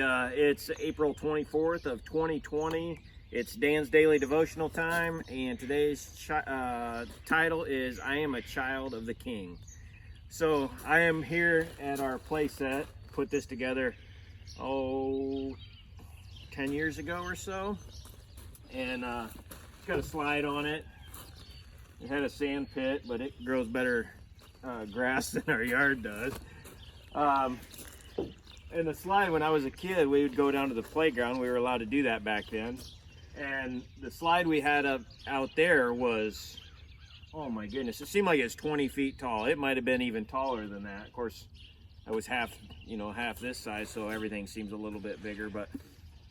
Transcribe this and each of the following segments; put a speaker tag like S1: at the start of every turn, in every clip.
S1: It's April 24th of 2020. It's Dan's Daily Devotional Time, and today's title is I Am a Child of the King. So I am here at our play set, put this together, 10 years ago or so, and it's got a slide on it. It had a sand pit, but it grows better grass than our yard does. And the slide, when I was a kid, we would go down to the playground. We were allowed to do that back then. And the slide we had out there was, oh my goodness, it seemed like it was 20 feet tall. It might have been even taller than that. Of course, I was half this size, so everything seems a little bit bigger. But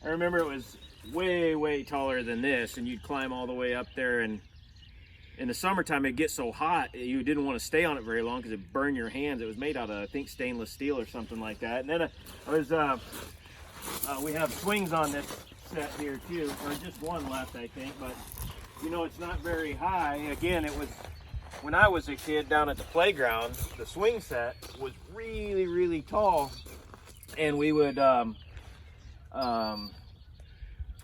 S1: I remember it was way, way taller than this, and you'd climb all the way up there. And in the summertime, it'd get so hot, you didn't want to stay on it very long because it'd burn your hands. It was made out of, I think, stainless steel or something like that. And then we have swings on this set here too, or just one left, I think. But, it's not very high. Again, it was, when I was a kid down at the playground, the swing set was really, really tall. And we would,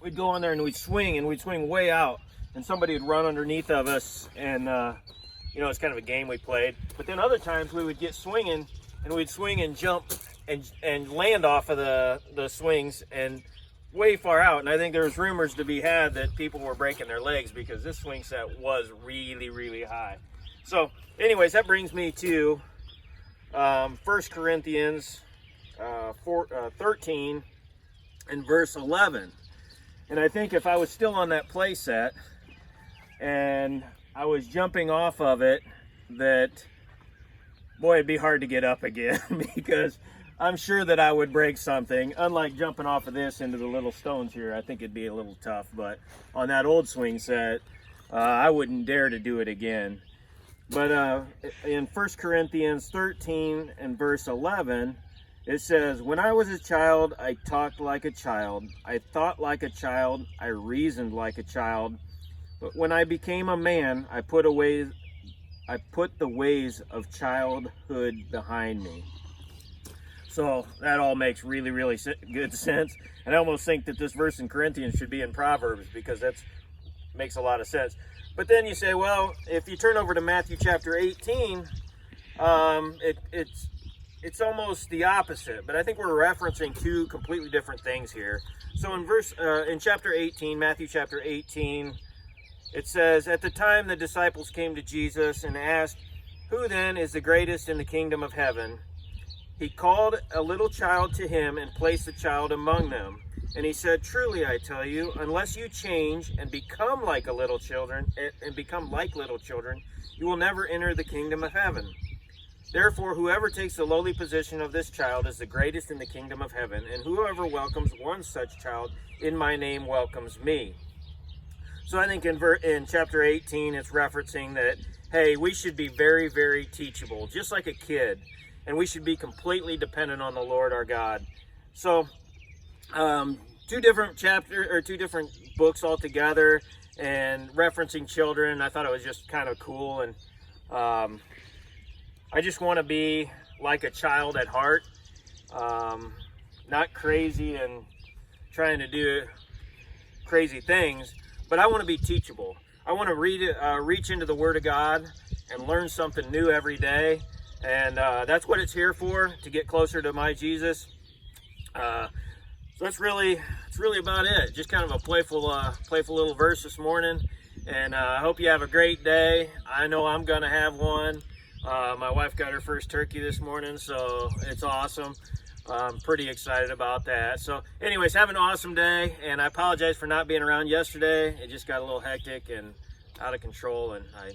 S1: we'd go on there and we'd swing way out. And somebody would run underneath of us, and it's kind of a game we played. But then other times we would get swinging, and we'd swing and jump and land off of the swings and way far out. And I think there was rumors to be had that people were breaking their legs because this swing set was really, really high. So anyways, that brings me to 1 Corinthians 13 and verse 11. And I think if I was still on that play set, and I was jumping off of it, that, boy, it'd be hard to get up again because I'm sure that I would break something. Unlike jumping off of this into the little stones here, I think it'd be a little tough. But on that old swing set, I wouldn't dare to do it again. But in 1 Corinthians 13 and verse 11, it says, "When I was a child, I talked like a child. I thought like a child. I reasoned like a child. But when I became a man, I put the ways of childhood behind me." So that all makes really, really good sense. And I almost think that this verse in Corinthians should be in Proverbs because that makes a lot of sense. But then you say, well, if you turn over to Matthew chapter 18, it's almost the opposite. But I think we're referencing two completely different things here. So in chapter 18, Matthew chapter 18, it says, "At the time the disciples came to Jesus and asked, 'Who then is the greatest in the kingdom of heaven?' He called a little child to him and placed the child among them. And he said, 'Truly I tell you, unless you change and become like little children, you will never enter the kingdom of heaven. Therefore, whoever takes the lowly position of this child is the greatest in the kingdom of heaven, and whoever welcomes one such child in my name welcomes me.'" So I think in chapter 18, it's referencing that, hey, we should be very, very teachable, just like a kid. And we should be completely dependent on the Lord our God. So two different books altogether and referencing children. I thought it was just kind of cool. And I just want to be like a child at heart, not crazy and trying to do crazy things. But I want to be teachable. I want to reach into the Word of God and learn something new every day. And that's what it's here for, to get closer to my Jesus. So it's really about it. Just kind of a playful little verse this morning. And I hope you have a great day. I know I'm going to have one. My wife got her first turkey this morning, so it's awesome. I'm pretty excited about that. So anyways, have an awesome day, and I apologize for not being around yesterday. It just got a little hectic and out of control, and I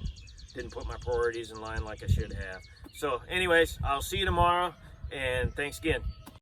S1: didn't put my priorities in line like I should have. So anyways, I'll see you tomorrow, and thanks again.